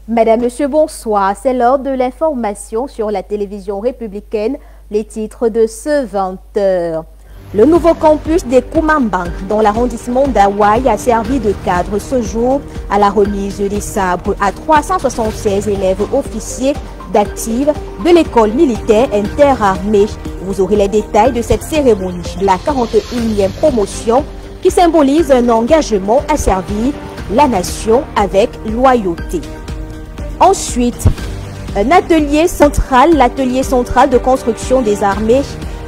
Madame, Monsieur, bonsoir. C'est l'heure de l'information sur la télévision républicaine. Les titres de ce 20h. Le nouveau campus des Koumambang, dans l'arrondissement d'Hawaï, a servi de cadre ce jour à la remise des sabres à 376 élèves officiers d'active de l'école militaire interarmée. Vous aurez les détails de cette cérémonie, la 41e promotion, qui symbolise un engagement à servir la nation avec loyauté. Ensuite, l'atelier central de construction des armées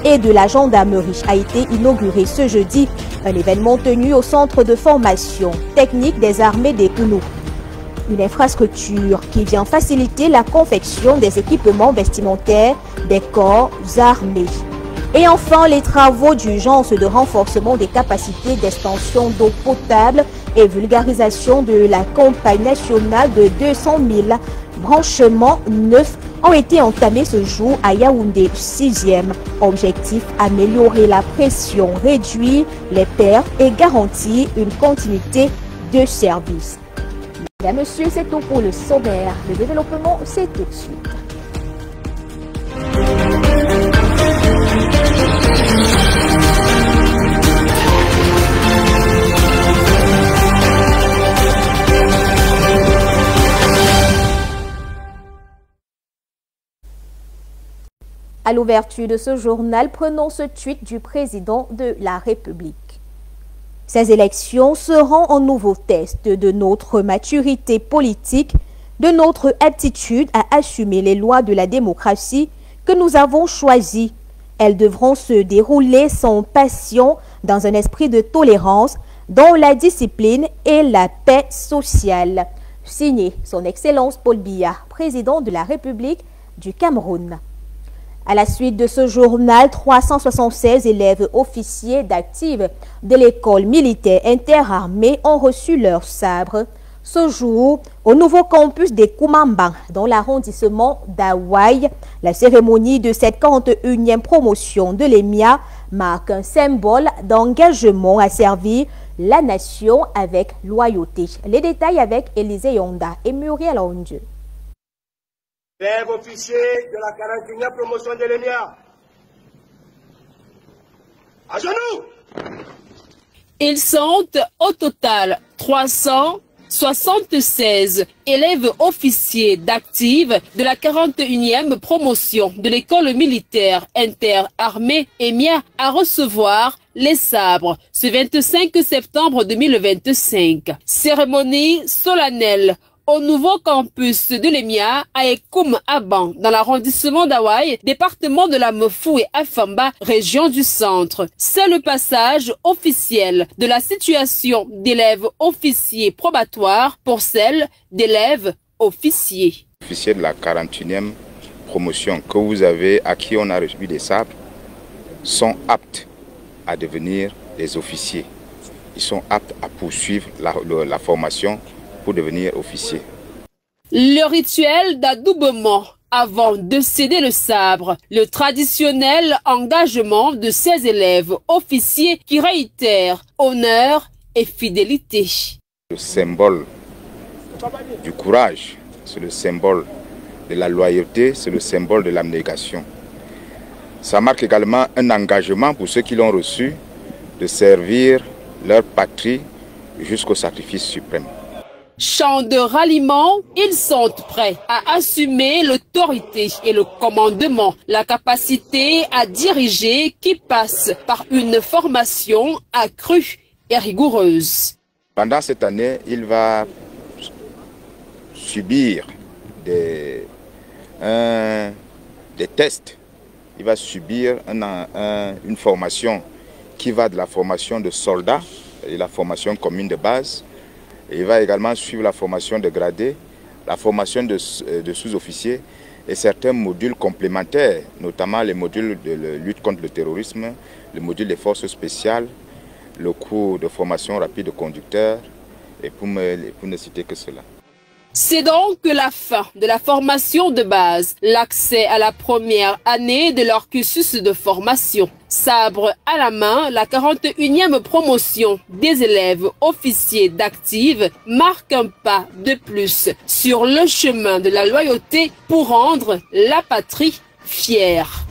et de la gendarmerie a été inauguré ce jeudi. Un événement tenu au centre de formation technique des armées des Kounou. Une infrastructure qui vient faciliter la confection des équipements vestimentaires des corps armés. Et enfin, les travaux d'urgence de renforcement des capacités d'extension d'eau potable et vulgarisation de la campagne nationale de 200 000 branchements neufs ont été entamés ce jour à Yaoundé 6e. Objectif, améliorer la pression, réduire les pertes et garantir une continuité de service. Mesdames, Messieurs, c'est tout pour le sommaire. Le développement, c'est tout de suite. À l'ouverture de ce journal, prenons ce tweet du président de la République. Ces élections seront un nouveau test de notre maturité politique, de notre aptitude à assumer les lois de la démocratie que nous avons choisies. Elles devront se dérouler sans passion, dans un esprit de tolérance, dans la discipline et la paix sociale. Signé Son Excellence Paul Biya, président de la République du Cameroun. À la suite de ce journal, 376 élèves officiers d'active de l'école militaire interarmée ont reçu leur sabre. Ce jour, au nouveau campus des Koumambang, dans l'arrondissement d'Hawaï, la cérémonie de cette 41e promotion de l'EMIA marque un symbole d'engagement à servir la nation avec loyauté. Les détails avec Élisée Yonda et Muriel Ondieu. Élèves officiers de la 41e promotion de l'EMIA. À genoux! Ils sont au total 376 élèves officiers d'active de la 41e promotion de l'école militaire interarmée EMIA à recevoir les sabres ce 25 septembre 2025. Cérémonie solennelle au nouveau campus de l'EMIA à Koumambang, dans l'arrondissement d'Hawaï, département de la Mefou et Afamba, région du centre. C'est le passage officiel de la situation d'élèves officiers probatoires pour celle d'élèves officiers. Les officiers de la 41e promotion que vous avez, à qui on a reçu des sabres, sont aptes à devenir des officiers. Ils sont aptes à poursuivre la formation pour devenir officier. Le rituel d'adoubement avant de céder le sabre, le traditionnel engagement de ces élèves officiers qui réitèrent honneur et fidélité. Le symbole du courage, c'est le symbole de la loyauté, c'est le symbole de l'abnégation. Ça marque également un engagement pour ceux qui l'ont reçu de servir leur patrie jusqu'au sacrifice suprême. Chant de ralliement, ils sont prêts à assumer l'autorité et le commandement, la capacité à diriger qui passe par une formation accrue et rigoureuse. Pendant cette année, il va subir des tests, il va subir une formation qui va de la formation de soldats et la formation commune de base. Et il va également suivre la formation de gradés, la formation de sous-officiers et certains modules complémentaires, notamment les modules de lutte contre le terrorisme, le module des forces spéciales, le cours de formation rapide de conducteurs, et pour ne citer que cela. C'est donc la fin de la formation de base, l'accès à la première année de leur cursus de formation. Sabre à la main, la 41e promotion des élèves officiers d'active marque un pas de plus sur le chemin de la loyauté pour rendre la patrie fière.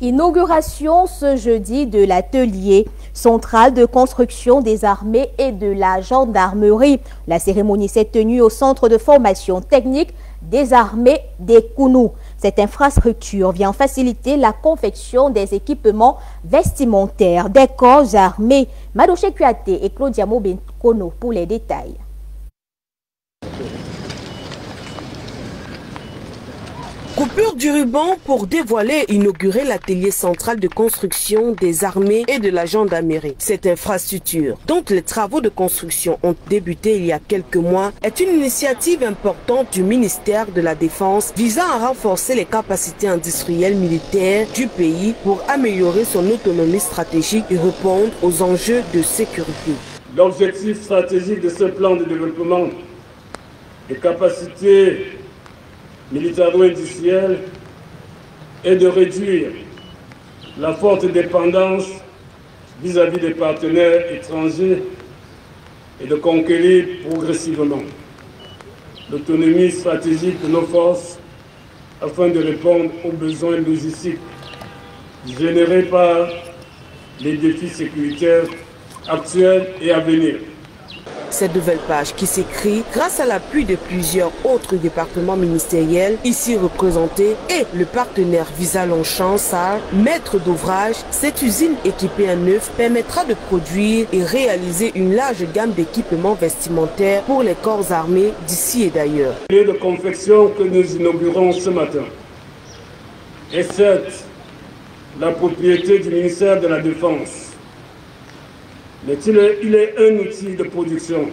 Inauguration ce jeudi de l'atelier central de construction des armées et de la gendarmerie. La cérémonie s'est tenue au centre de formation technique des armées des Kounou. Cette infrastructure vient faciliter la confection des équipements vestimentaires des corps armés. Madouché Kuate et Claudia Mobenkono pour les détails. Coupure du ruban pour dévoiler et inaugurer l'atelier central de construction des armées et de la gendarmerie. Cette infrastructure, dont les travaux de construction ont débuté il y a quelques mois, est une initiative importante du ministère de la Défense visant à renforcer les capacités industrielles militaires du pays pour améliorer son autonomie stratégique et répondre aux enjeux de sécurité. L'objectif stratégique de ce plan de développement des capacités militaro-industriel est de réduire la forte dépendance vis-à-vis des partenaires étrangers et de conquérir progressivement l'autonomie stratégique de nos forces afin de répondre aux besoins logistiques générés par les défis sécuritaires actuels et à venir. Cette nouvelle page qui s'écrit grâce à l'appui de plusieurs autres départements ministériels ici représentés et le partenaire Visa Longchamp, SAR, maître d'ouvrage, cette usine équipée à neuf permettra de produire et réaliser une large gamme d'équipements vestimentaires pour les corps armés d'ici et d'ailleurs. Le de confection que nous inaugurons ce matin est certes la propriété du ministère de la Défense. Mais il est un outil de production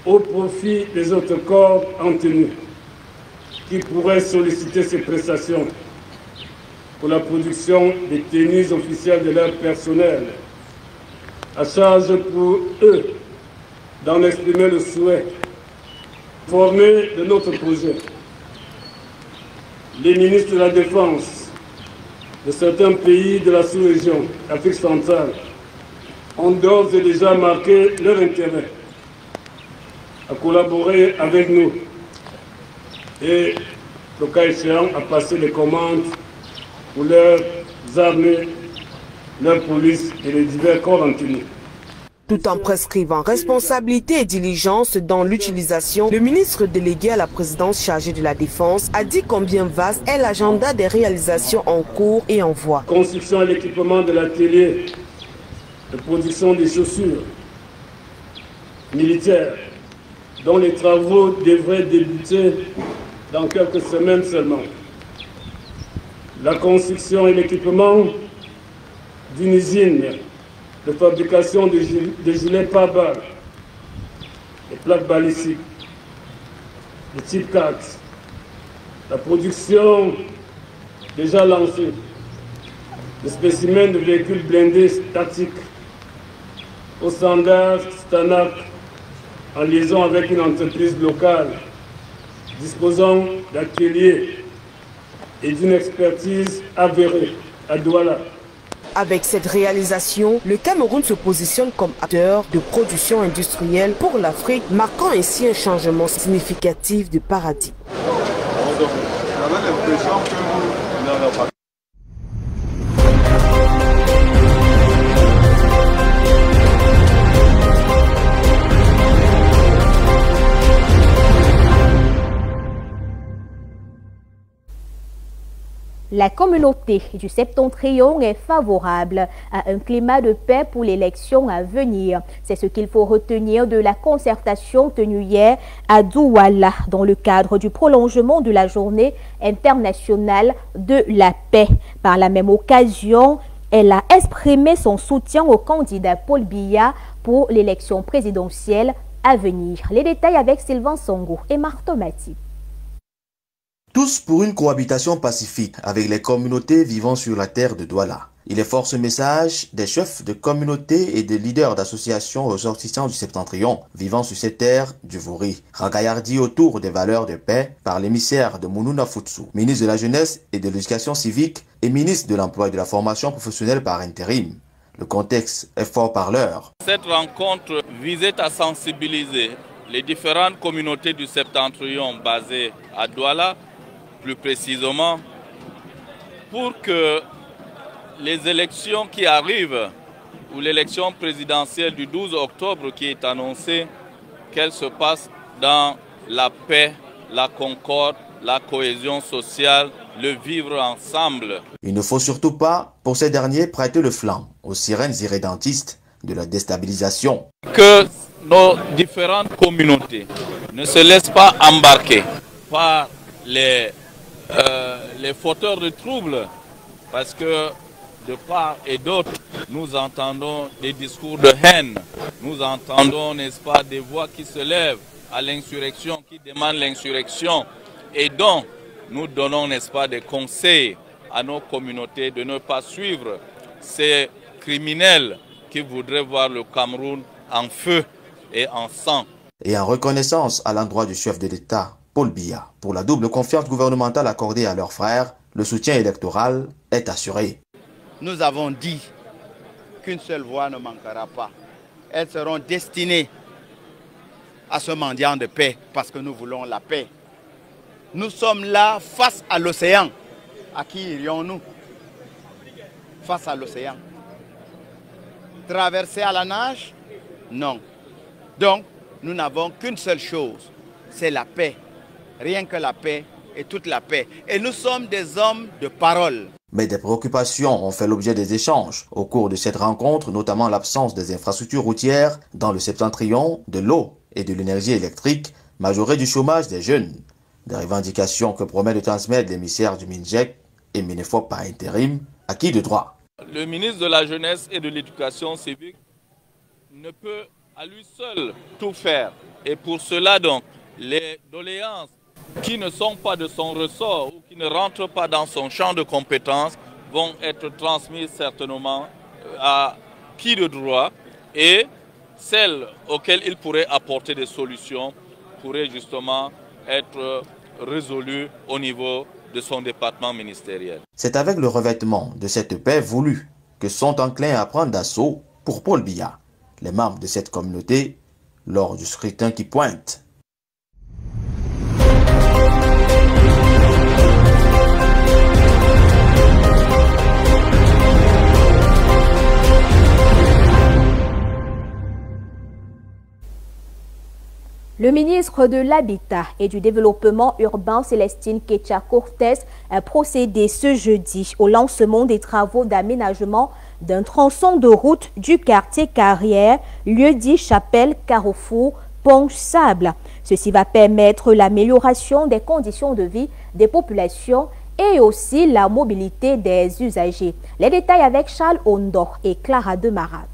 au profit des autres corps en tenue qui pourraient solliciter ces prestations pour la production des tenues officielles de leur personnel. À charge pour eux d'en exprimer le souhait formé de notre projet. Les ministres de la Défense de certains pays de la sous-région, Afrique centrale, ont d'ores et déjà marqué leur intérêt à collaborer avec nous et, le cas échéant, à passer les commandes pour leurs armées, leur police et les divers corps en tenue. Tout en prescrivant responsabilité et diligence dans l'utilisation, le ministre délégué à la présidence chargée de la Défense a dit combien vaste est l'agenda des réalisations en cours et en voie. Construction et l'équipement de l'atelier de production des chaussures militaires, dont les travaux devraient débuter dans quelques semaines seulement. La construction et l'équipement d'une usine de fabrication de gilets pare-balles, des plaques balistiques, de type 4. La production déjà lancée de spécimens de véhicules blindés statiques au standard Stanac en liaison avec une entreprise locale disposant d'ateliers et d'une expertise avérée à Douala. Avec cette réalisation, le Cameroun se positionne comme acteur de production industrielle pour l'Afrique, marquant ainsi un changement significatif de paradigme. La communauté du Septentrion est favorable à un climat de paix pour l'élection à venir. C'est ce qu'il faut retenir de la concertation tenue hier à Douala dans le cadre du prolongement de la journée internationale de la paix. Par la même occasion, elle a exprimé son soutien au candidat Paul Biya pour l'élection présidentielle à venir. Les détails avec Sylvain Songo et Marthe Mati. Tous pour une cohabitation pacifique avec les communautés vivant sur la terre de Douala. Il est fort ce message des chefs de communautés et des leaders d'associations ressortissants du Septentrion vivant sur ces terres du Vouri, ragaillardis autour des valeurs de paix par l'émissaire de Mounouna Futsu, ministre de la Jeunesse et de l'Éducation civique et ministre de l'Emploi et de la Formation professionnelle par intérim. Le contexte est fort parleur. Cette rencontre visait à sensibiliser les différentes communautés du Septentrion basées à Douala, plus précisément, pour que les élections qui arrivent, ou l'élection présidentielle du 12 octobre qui est annoncée, qu'elle se passe dans la paix, la concorde, la cohésion sociale, le vivre ensemble. Il ne faut surtout pas, pour ces derniers, prêter le flanc aux sirènes irrédentistes de la déstabilisation. Que nos différentes communautés ne se laissent pas embarquer par les fauteurs de troubles, parce que de part et d'autre, nous entendons des discours de haine, nous entendons, n'est-ce pas, des voix qui se lèvent à l'insurrection, qui demandent l'insurrection, et donc nous donnons, n'est-ce pas, des conseils à nos communautés de ne pas suivre ces criminels qui voudraient voir le Cameroun en feu et en sang. Et en reconnaissance à l'endroit du chef de l'État, Paul Biya, pour la double confiance gouvernementale accordée à leurs frères, le soutien électoral est assuré. Nous avons dit qu'une seule voix ne manquera pas. Elles seront destinées à ce mendiant de paix parce que nous voulons la paix. Nous sommes là face à l'océan. À qui irions-nous? Face à l'océan. Traverser à la nage? Non. Donc, nous n'avons qu'une seule chose, c'est la paix. Rien que la paix et toute la paix. Et nous sommes des hommes de parole. Mais des préoccupations ont fait l'objet des échanges au cours de cette rencontre, notamment l'absence des infrastructures routières dans le septentrion, de l'eau et de l'énergie électrique, majorée du chômage des jeunes. Des revendications que promet de transmettre l'émissaire du MINJEC et Minefop par intérim, à qui de droit. Le ministre de la Jeunesse et de l'Éducation civique ne peut à lui seul tout faire. Et pour cela donc, les doléances qui ne sont pas de son ressort ou qui ne rentrent pas dans son champ de compétences vont être transmises certainement à qui de droit, et celles auxquelles il pourrait apporter des solutions pourraient justement être résolues au niveau de son département ministériel. C'est avec le revêtement de cette paix voulue que sont enclins à prendre d'assaut, pour Paul Biya, les membres de cette communauté lors du scrutin qui pointe. Le ministre de l'Habitat et du Développement urbain, Célestine Ketcha-Cortez, a procédé ce jeudi au lancement des travaux d'aménagement d'un tronçon de route du quartier Carrière, lieu-dit Chapelle, Carrefour, Ponche-Sable. Ceci va permettre l'amélioration des conditions de vie des populations et aussi la mobilité des usagers. Les détails avec Charles Ondor et Clara Demarabs.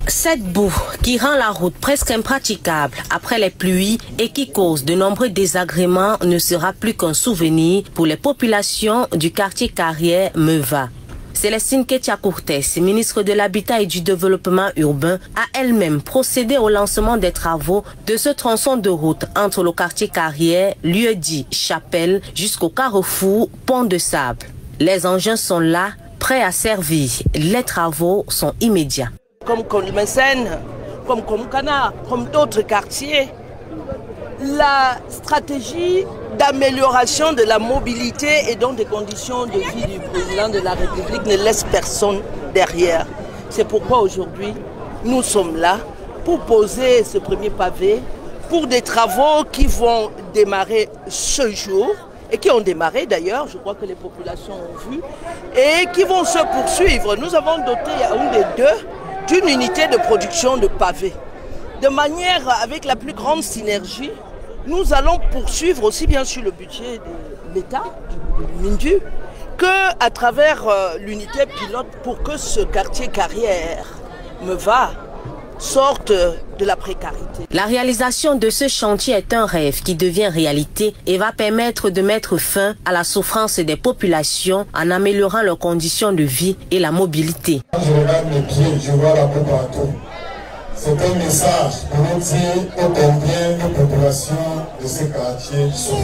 Cette boue qui rend la route presque impraticable après les pluies et qui cause de nombreux désagréments ne sera plus qu'un souvenir pour les populations du quartier Carrière Meva. Célestine Ketcha-Cortez, ministre de l'Habitat et du Développement urbain, a elle-même procédé au lancement des travaux de ce tronçon de route entre le quartier Carrière, lieu-dit Chapelle, jusqu'au carrefour Pont de Sable. Les engins sont là, prêts à servir. Les travaux sont immédiats. Comme Colmesen, comme Komkana, comme d'autres quartiers, la stratégie d'amélioration de la mobilité et donc des conditions de vie du président de la République ne laisse personne derrière. C'est pourquoi aujourd'hui, nous sommes là pour poser ce premier pavé pour des travaux qui vont démarrer ce jour et qui ont démarré d'ailleurs, je crois que les populations ont vu, et qui vont se poursuivre. Nous avons doté à une des deux d'une unité de production de pavés. De manière, avec la plus grande synergie, nous allons poursuivre aussi bien sûr le budget de l'État, du MINDU, qu'à travers l'unité pilote pour que ce quartier Carrière Meva sortent de la précarité. La réalisation de ce chantier est un rêve qui devient réalité et va permettre de mettre fin à la souffrance des populations en améliorant leurs conditions de vie et la mobilité. Quand je regarde mes pieds, je vois la boue partout. C'est un message pour nous dire combien de populations de ces quartiers souffrent.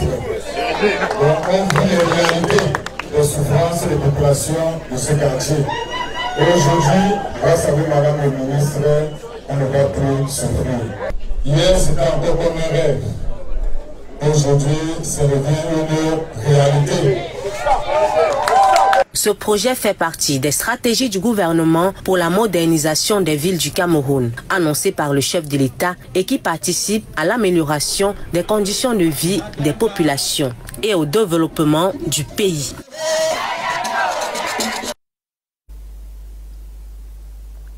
Donc on vit les réalités des souffrances des populations de ces quartiers. Et aujourd'hui, grâce à vous, Madame le ministre, on ne va plus souffrir. Hier, c'était encore comme un rêve. Aujourd'hui, c'est devenu une réalité. Ce projet fait partie des stratégies du gouvernement pour la modernisation des villes du Cameroun, annoncées par le chef de l'État et qui participe à l'amélioration des conditions de vie des populations et au développement du pays.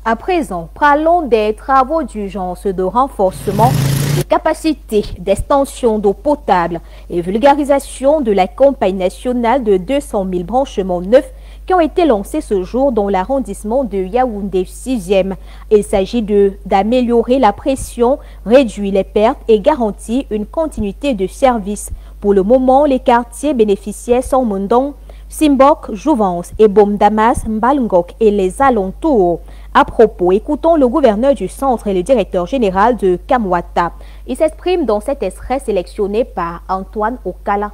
À présent, parlons des travaux d'urgence de renforcement des capacités d'extension d'eau potable et vulgarisation de la campagne nationale de 200 000 branchements neufs qui ont été lancés ce jour dans l'arrondissement de Yaoundé 6e. Il s'agit d'améliorer la pression, réduire les pertes et garantir une continuité de service. Pour le moment, les quartiers bénéficiaires sont Mondong, Simbok, Jouvence et Bom-Damas, Mbalngok et les alentours. À propos, écoutons le gouverneur du centre et le directeur général de Kamwata. Il s'exprime dans cet extrait sélectionné par Antoine Okala.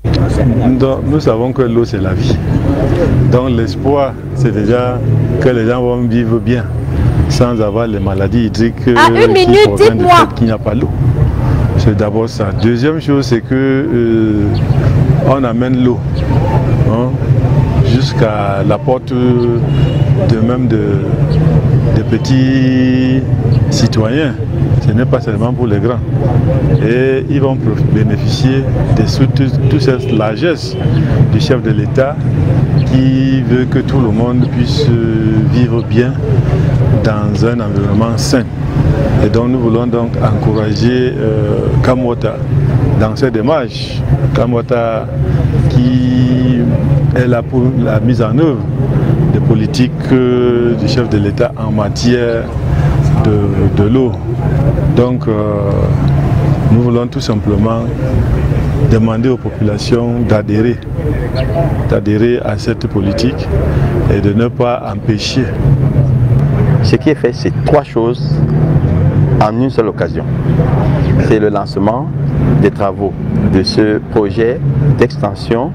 Nous savons que l'eau c'est la vie. Donc l'espoir c'est déjà que les gens vont vivre bien sans avoir les maladies hydriques. À une minute, dites-moi qu'il n'y a pas l'eau. C'est d'abord ça. Deuxième chose, c'est que on amène l'eau jusqu'à la porte de même des petits citoyens. Ce n'est pas seulement pour les grands. Et ils vont bénéficier de toute cette largesse du chef de l'État qui veut que tout le monde puisse vivre bien dans un environnement sain. Et donc nous voulons donc encourager Kamwata dans cette démarche. Kamwata qui est là pour la mise en œuvre des politiques du chef de l'État en matière de l'eau. Donc nous voulons tout simplement demander aux populations d'adhérer à cette politique et de ne pas empêcher. Ce qui est fait, c'est trois choses en une seule occasion. C'est le lancement des travaux de ce projet d'extension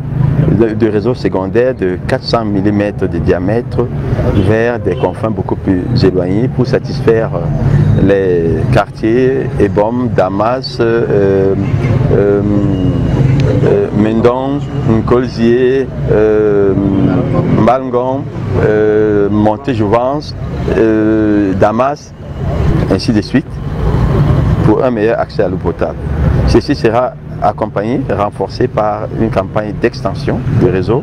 de réseau secondaire de 400 mm de diamètre vers des confins beaucoup plus éloignés pour satisfaire les quartiers Ebom, Damas, Mendon, Nkolzié, Mbalngon, Monté-Jouvence, Damas, ainsi de suite, pour un meilleur accès à l'eau potable. Ceci sera accompagné, renforcé par une campagne d'extension du réseau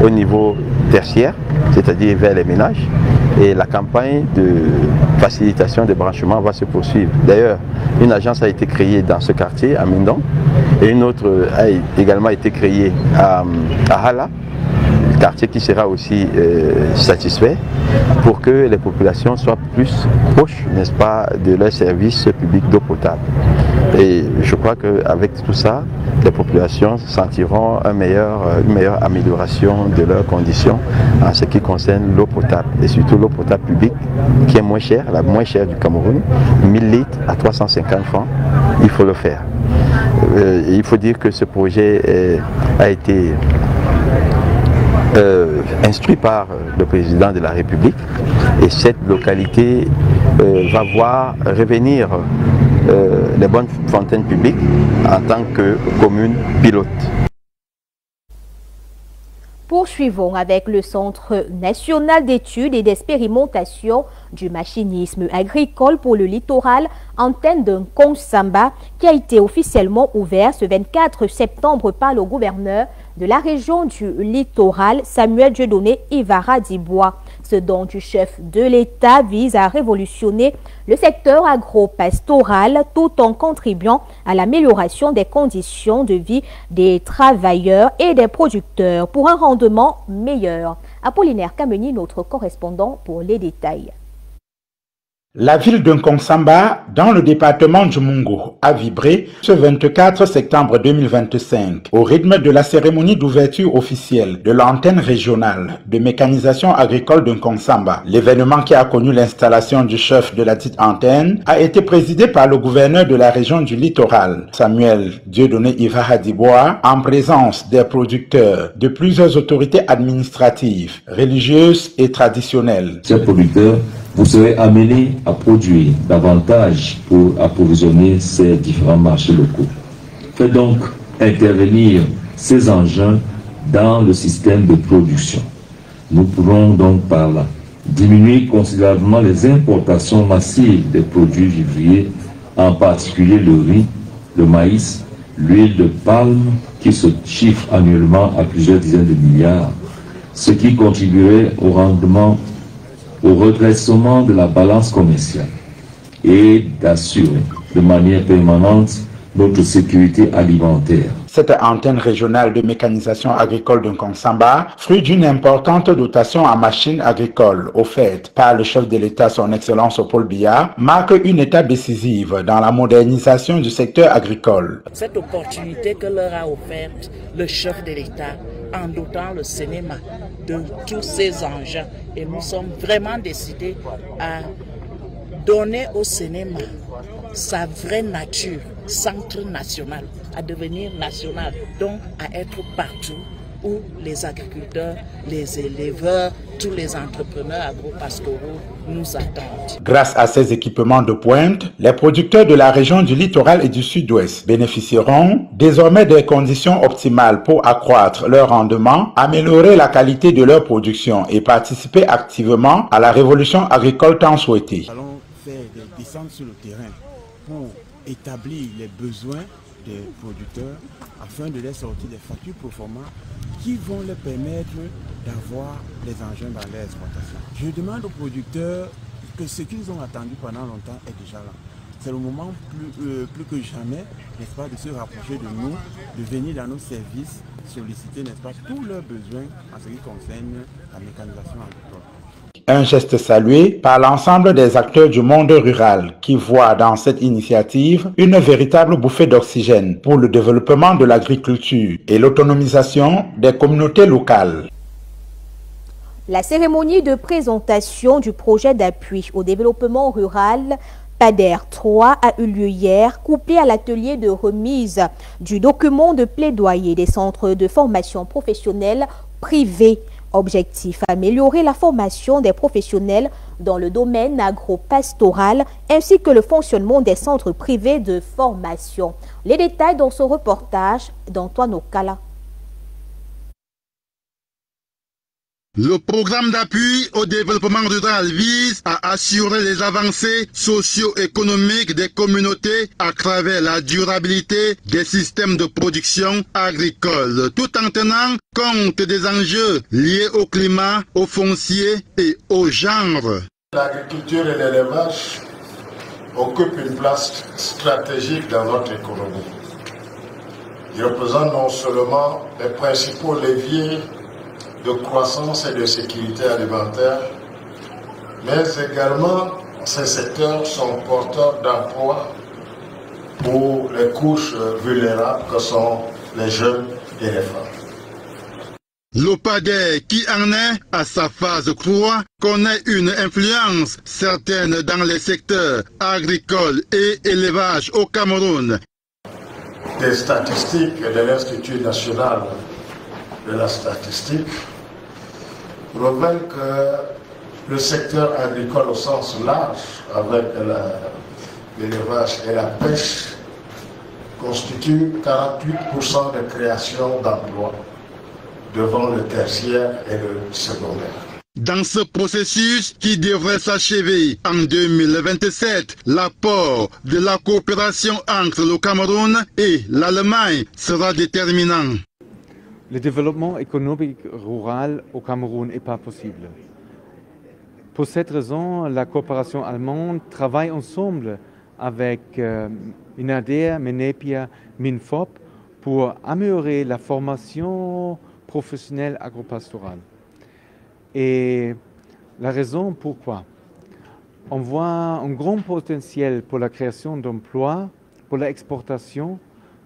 au niveau tertiaire, c'est-à-dire vers les ménages. Et la campagne de facilitation des branchements va se poursuivre. D'ailleurs, une agence a été créée dans ce quartier, à Mindon, et une autre a également été créée à Hala, quartier qui sera aussi satisfait pour que les populations soient plus proches, n'est-ce pas, de leur service public d'eau potable. Et je crois qu'avec tout ça, les populations sentiront une meilleure amélioration de leurs conditions en ce qui concerne l'eau potable. Et surtout l'eau potable publique qui est moins chère, la moins chère du Cameroun, 1000 litres à 350 francs, il faut le faire. Il faut dire que ce projet a été instruit par le président de la République et cette localité va voir revenir les bonnes fontaines publiques en tant que commune pilote. Poursuivons avec le Centre national d'études et d'expérimentation du machinisme agricole pour le littoral, antenne d'un Konsamba, qui a été officiellement ouvert ce 24 septembre par le gouverneur de la région du littoral, Samuel Dieudonné Ivara Dibois. Ce don du chef de l'État vise à révolutionner le secteur agro-pastoral tout en contribuant à l'amélioration des conditions de vie des travailleurs et des producteurs pour un rendement meilleur. Apollinaire Kameni, notre correspondant pour les détails. La ville de Nkonsamba, dans le département du Mungo, a vibré ce 24 septembre 2025 au rythme de la cérémonie d'ouverture officielle de l'antenne régionale de mécanisation agricole de Nkonsamba. L'événement qui a connu l'installation du chef de la dite antenne a été présidé par le gouverneur de la région du littoral, Samuel Dieudonné Ivahadibois, en présence des producteurs, de plusieurs autorités administratives, religieuses et traditionnelles. Ces producteurs, vous serez amenés à produire davantage pour approvisionner ces différents marchés locaux. Faites donc intervenir ces engins dans le système de production. Nous pourrons donc par là diminuer considérablement les importations massives des produits vivriers, en particulier le riz, le maïs, l'huile de palme qui se chiffre annuellement à plusieurs dizaines de milliards, ce qui contribuerait au rendement, au redressement de la balance commerciale et d'assurer de manière permanente notre sécurité alimentaire. Cette antenne régionale de mécanisation agricole de Nkonsamba, fruit d'une importante dotation en machines agricoles offerte par le chef de l'État, son Excellence Paul Biya, marque une étape décisive dans la modernisation du secteur agricole. Cette opportunité que leur a offerte le chef de l'État en dotant le cinéma de tous ces engins, et nous sommes vraiment décidés à donner au cinéma sa vraie nature, centre national, à devenir national, donc à être partout où les agriculteurs, les éleveurs, tous les entrepreneurs agro-pastoraux nous attendent. Grâce à ces équipements de pointe, les producteurs de la région du littoral et du sud-ouest bénéficieront désormais des conditions optimales pour accroître leur rendement, améliorer la qualité de leur production et participer activement à la révolution agricole tant souhaitée. Nous allons faire des descentes sur le terrain pour établir les besoins des producteurs afin de les sortir des factures pro forma qui vont leur permettre d'avoir les engins dans leur exploitation. Je demande aux producteurs que ce qu'ils ont attendu pendant longtemps est déjà là. C'est le moment plus que jamais, n'est-ce pas, de se rapprocher de nous, de venir dans nos services, solliciter, n'est-ce pas, tous leurs besoins en ce qui concerne la mécanisation agricole. Un geste salué par l'ensemble des acteurs du monde rural qui voient dans cette initiative une véritable bouffée d'oxygène pour le développement de l'agriculture et l'autonomisation des communautés locales. La cérémonie de présentation du projet d'appui au développement rural PADER 3 a eu lieu hier, couplé à l'atelier de remise du document de plaidoyer des centres de formation professionnelle privés. Objectif, améliorer la formation des professionnels dans le domaine agro-pastoral ainsi que le fonctionnement des centres privés de formation. Les détails dans ce reportage d'Antoine Okala. Le programme d'appui au développement rural vise à assurer les avancées socio-économiques des communautés à travers la durabilité des systèmes de production agricole, tout en tenant compte des enjeux liés au climat, au foncier et au genre. L'agriculture et l'élevage occupent une place stratégique dans notre économie. Ils représentent non seulement les principaux leviers de croissance et de sécurité alimentaire, mais également ces secteurs sont porteurs d'emplois pour les couches vulnérables que sont les jeunes et les femmes. Le PADER, qui en est à sa phase 3, connaît une influence certaine dans les secteurs agricoles et élevage au Cameroun. Des statistiques de l'Institut national de la statistique révèlent que le secteur agricole au sens large, avec l'élevage et la pêche, constitue 48% de création d'emplois devant le tertiaire et le secondaire. Dans ce processus qui devrait s'achever en 2027, l'apport de la coopération entre le Cameroun et l'Allemagne sera déterminant. Le développement économique rural au Cameroun n'est pas possible. Pour cette raison, la coopération allemande travaille ensemble avec Minader, Menepia, Minfop pour améliorer la formation professionnelle agropastorale. Et la raison pourquoi? On voit un grand potentiel pour la création d'emplois, pour l'exportation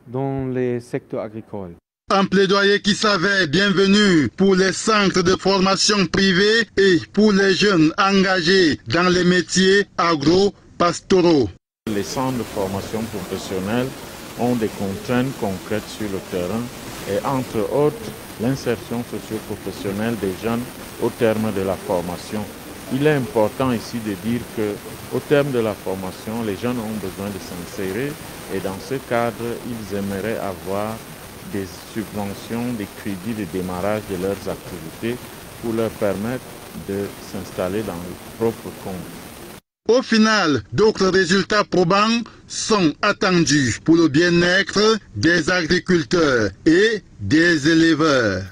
dans les secteurs agricoles. Un plaidoyer qui s'avère bienvenu pour les centres de formation privés et pour les jeunes engagés dans les métiers agro-pastoraux. Les centres de formation professionnelle ont des contraintes concrètes sur le terrain et entre autres l'insertion socio-professionnelle des jeunes au terme de la formation. Il est important ici de dire qu'au terme de la formation, les jeunes ont besoin de s'insérer et dans ce cadre, ils aimeraient avoir des subventions, des crédits de démarrage de leurs activités pour leur permettre de s'installer dans leur propre compte. Au final, d'autres résultats probants sont attendus pour le bien-être des agriculteurs et des éleveurs.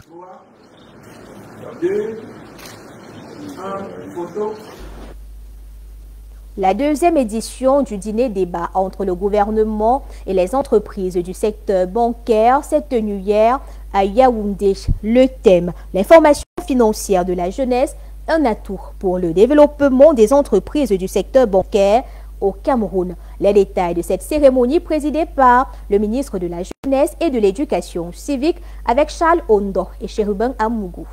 La deuxième édition du dîner débat entre le gouvernement et les entreprises du secteur bancaire s'est tenue hier à Yaoundé. Le thème, l'information financière de la jeunesse, un atout pour le développement des entreprises du secteur bancaire au Cameroun. Les détails de cette cérémonie présidée par le ministre de la Jeunesse et de l'Éducation civique avec Charles Ondo et Chérubin Amougou.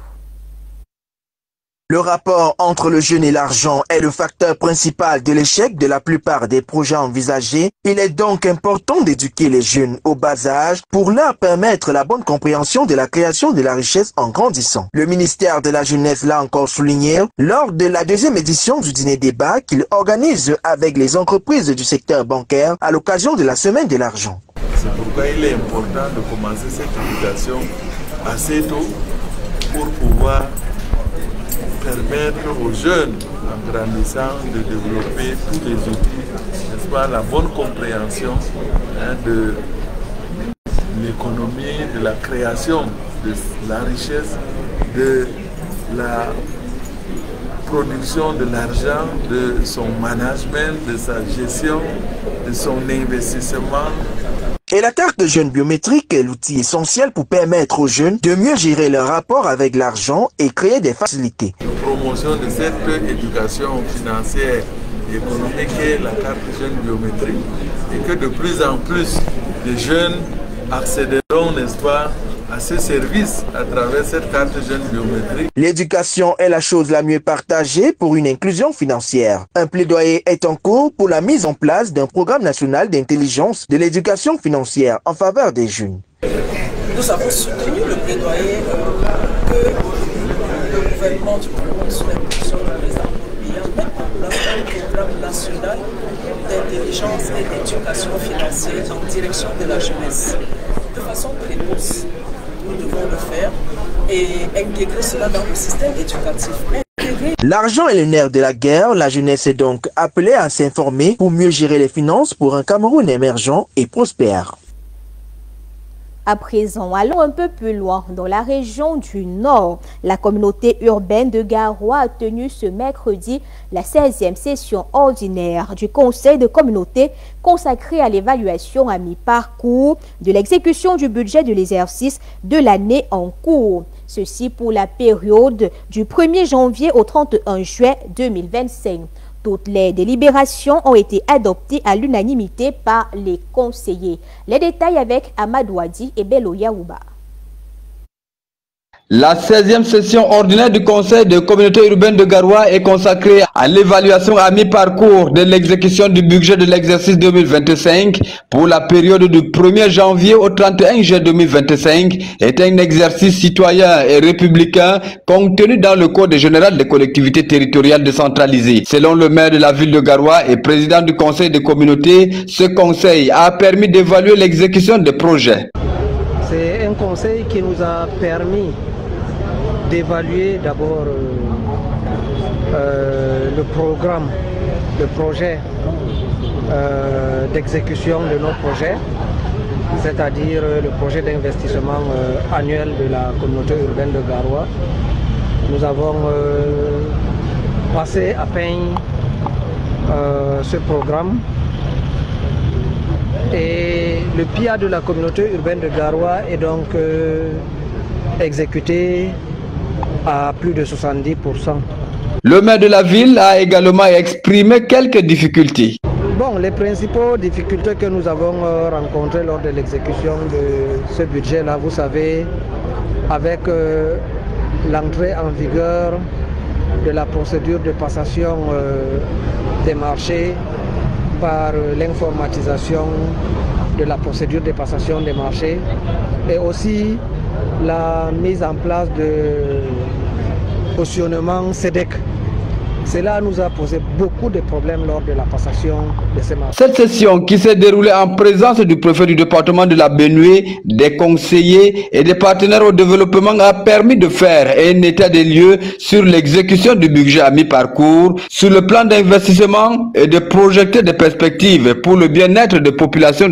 Le rapport entre le jeune et l'argent est le facteur principal de l'échec de la plupart des projets envisagés. Il est donc important d'éduquer les jeunes au bas âge pour leur permettre la bonne compréhension de la création de la richesse en grandissant. Le ministère de la Jeunesse l'a encore souligné lors de la deuxième édition du dîner débat qu'il organise avec les entreprises du secteur bancaire à l'occasion de la semaine de l'argent. C'est pourquoi il est important de commencer cette éducation assez tôt pour pouvoir permettre aux jeunes, en grandissant, de développer tous les outils, n'est-ce pas, la bonne compréhension de l'économie, de la création de la richesse, de la production de l'argent, de son management, de sa gestion, de son investissement. Et la carte jeune biométrique est l'outil essentiel pour permettre aux jeunes de mieux gérer leur rapport avec l'argent et créer des facilités. La promotion de cette éducation financière et économique est la carte jeune biométrique et que de plus en plus de jeunes accéderont, n'est-ce pas, à ce service à travers cette carte jeune biométrique. L'éducation est la chose la mieux partagée pour une inclusion financière. Un plaidoyer est en cours pour la mise en place d'un programme national d'intelligence de l'éducation financière en faveur des jeunes. Nous avons soutenu le plaidoyer que le gouvernement du Cameroun, sous l'impulsion du président Biya, met en place un programme national d'intelligence et d'éducation financière en direction de la jeunesse. De façon précoce, nous devons le faire et intégrer cela dans le système éducatif. L'argent est le nerf de la guerre. La jeunesse est donc appelée à s'informer pour mieux gérer les finances pour un Cameroun émergent et prospère. À présent, allons un peu plus loin. Dans la région du Nord, la communauté urbaine de Garoua a tenu ce mercredi la 16e session ordinaire du Conseil de communauté consacrée à l'évaluation à mi-parcours de l'exécution du budget de l'exercice de l'année en cours. Ceci pour la période du 1er janvier au 31 juillet 2025. Toutes les délibérations ont été adoptées à l'unanimité par les conseillers. Les détails avec Amadou Adi et Bello Yaouba. La 16e session ordinaire du Conseil de communauté urbaine de Garoua est consacrée à l'évaluation à mi-parcours de l'exécution du budget de l'exercice 2025 pour la période du 1er janvier au 31 juillet 2025 est un exercice citoyen et républicain contenu dans le Code général des collectivités territoriales décentralisées. Selon le maire de la ville de Garoua et président du Conseil de communauté, ce conseil a permis d'évaluer l'exécution des projets. C'est un conseil qui nous a permis d'évaluer d'abord le programme, le projet d'exécution de nos projets, c'est-à-dire le projet d'investissement annuel de la communauté urbaine de Garoua. Nous avons passé à peine ce programme et le PIA de la communauté urbaine de Garoua est donc exécuté à plus de 70%. Le maire de la ville a également exprimé quelques difficultés. Bon, les principales difficultés que nous avons rencontrées lors de l'exécution de ce budget-là, vous savez, avec l'entrée en vigueur de la procédure de passation des marchés par l'informatisation de la procédure de passation des marchés et aussi la mise en place de cautionnement SEDEC. Cela nous a posé beaucoup de problèmes lors de la passation de ces marchés. Cette session qui s'est déroulée en présence du préfet du département de la Benue, des conseillers et des partenaires au développement a permis de faire un état des lieux sur l'exécution du budget à mi-parcours, sur le plan d'investissement et de projeter des perspectives pour le bien-être des populations.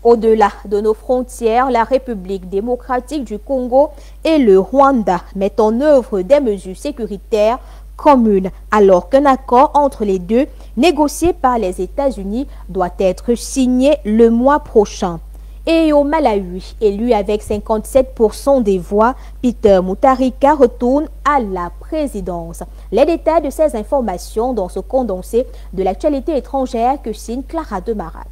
Au-delà de nos frontières, la République démocratique du Congo et le Rwanda mettent en œuvre des mesures sécuritaires communes, alors qu'un accord entre les deux, négocié par les États-Unis, doit être signé le mois prochain. Et au Malawi, élu avec 57% des voix, Peter Mutharika retourne à la présidence. Les détails de ces informations dans ce condensé de l'actualité étrangère que signe Clara Demarabs.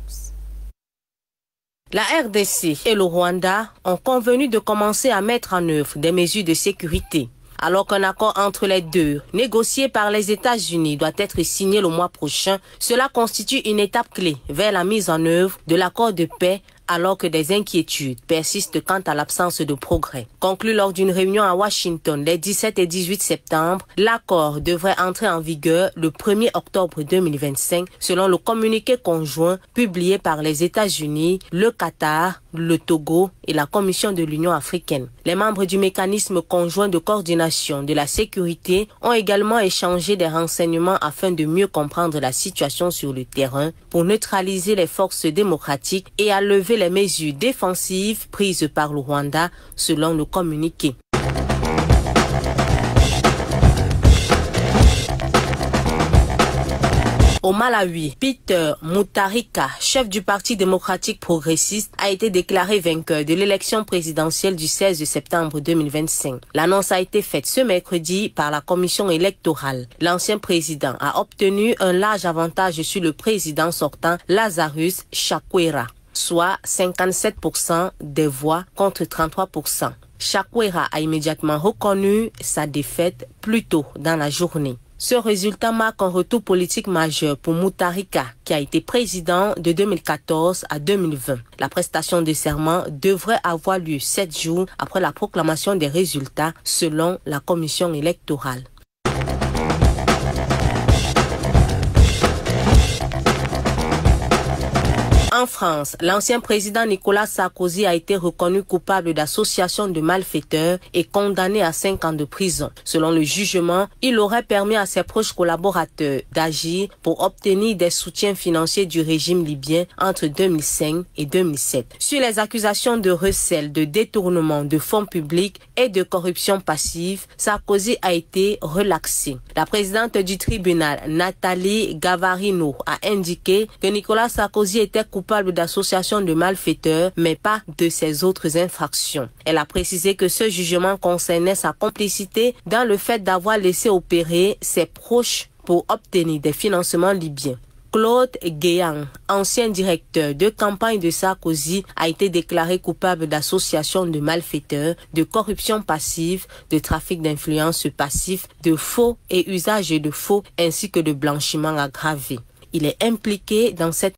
La RDC et le Rwanda ont convenu de commencer à mettre en œuvre des mesures de sécurité. Alors qu'un accord entre les deux, négocié par les États-Unis, doit être signé le mois prochain, cela constitue une étape clé vers la mise en œuvre de l'accord de paix, alors que des inquiétudes persistent quant à l'absence de progrès. Conclu lors d'une réunion à Washington les 17 et 18 septembre, l'accord devrait entrer en vigueur le 1er octobre 2025, selon le communiqué conjoint publié par les États-Unis, le Qatar, le Togo et la Commission de l'Union africaine. Les membres du mécanisme conjoint de coordination de la sécurité ont également échangé des renseignements afin de mieux comprendre la situation sur le terrain pour neutraliser les forces démocratiques et à lever les mesures défensives prises par le Rwanda, selon le communiqué. Au Malawi, Peter Mutharika, chef du Parti démocratique progressiste, a été déclaré vainqueur de l'élection présidentielle du 16 septembre 2025. L'annonce a été faite ce mercredi par la commission électorale. L'ancien président a obtenu un large avantage sur le président sortant Lazarus Chakwera, soit 57% des voix contre 33%. Chakwera a immédiatement reconnu sa défaite plus tôt dans la journée. Ce résultat marque un retour politique majeur pour Mutharika, qui a été président de 2014 à 2020. La prestation de serment devrait avoir lieu 7 jours après la proclamation des résultats, selon la commission électorale. En France, l'ancien président Nicolas Sarkozy a été reconnu coupable d'association de malfaiteurs et condamné à 5 ans de prison. Selon le jugement, il aurait permis à ses proches collaborateurs d'agir pour obtenir des soutiens financiers du régime libyen entre 2005 et 2007. Sur les accusations de recel, de détournement de fonds publics et de corruption passive, Sarkozy a été relaxé. La présidente du tribunal, Nathalie Gavarino, a indiqué que Nicolas Sarkozy était coupable d'association de malfaiteurs, mais pas de ses autres infractions. Elle a précisé que ce jugement concernait sa complicité dans le fait d'avoir laissé opérer ses proches pour obtenir des financements libyens. Claude Guéant, ancien directeur de campagne de Sarkozy, a été déclaré coupable d'association de malfaiteurs, de corruption passive, de trafic d'influence passif, de faux et usage de faux, ainsi que de blanchiment aggravé. Il est impliqué dans cette...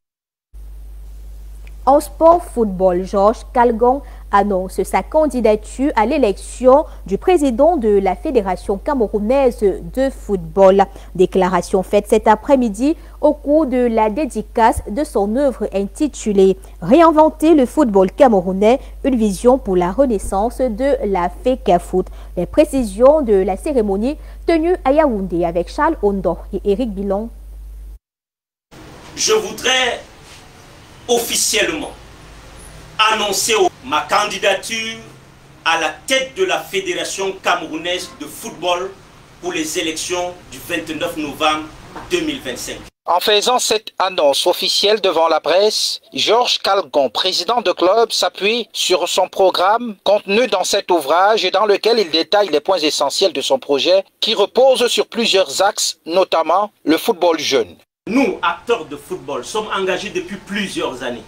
En sport football, Georges Kalgon annonce sa candidature à l'élection du président de la Fédération camerounaise de football. Déclaration faite cet après-midi au cours de la dédicace de son œuvre intitulée « Réinventer le football camerounais, une vision pour la renaissance de la FECAFOOT ». Les précisions de la cérémonie tenue à Yaoundé avec Charles Ondo et Éric Bilon. Je voudrais officiellement annoncer ma candidature à la tête de la Fédération camerounaise de football pour les élections du 29 novembre 2025. En faisant cette annonce officielle devant la presse, Georges Calgon, président de club, s'appuie sur son programme contenu dans cet ouvrage et dans lequel il détaille les points essentiels de son projet qui repose sur plusieurs axes, notamment le football jeune. Nous, acteurs de football, sommes engagés depuis plusieurs années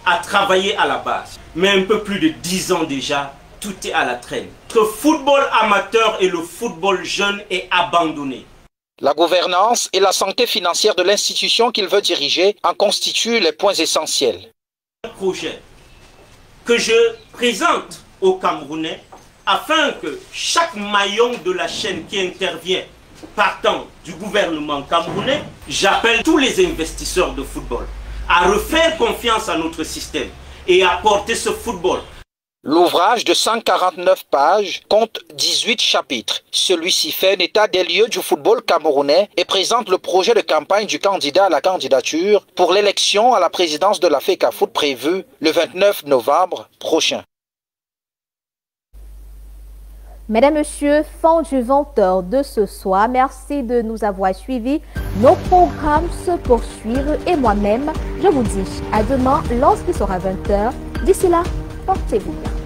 à travailler à la base. Mais un peu plus de 10 ans déjà, tout est à la traîne. Le football amateur et le football jeune est abandonné. La gouvernance et la santé financière de l'institution qu'il veut diriger en constituent les points essentiels. Un projet que je présente aux Camerounais afin que chaque maillon de la chaîne qui intervient partant du gouvernement camerounais, j'appelle tous les investisseurs de football à refaire confiance à notre système et à porter ce football. L'ouvrage de 149 pages compte 18 chapitres. Celui-ci fait un état des lieux du football camerounais et présente le projet de campagne du candidat à la candidature pour l'élection à la présidence de la FECAFOOT prévue le 29 novembre prochain. Mesdames, Messieurs, fin du 20h de ce soir. Merci de nous avoir suivis. Nos programmes se poursuivent et moi-même, je vous dis à demain lorsqu'il sera 20h. D'ici là, portez-vous bien.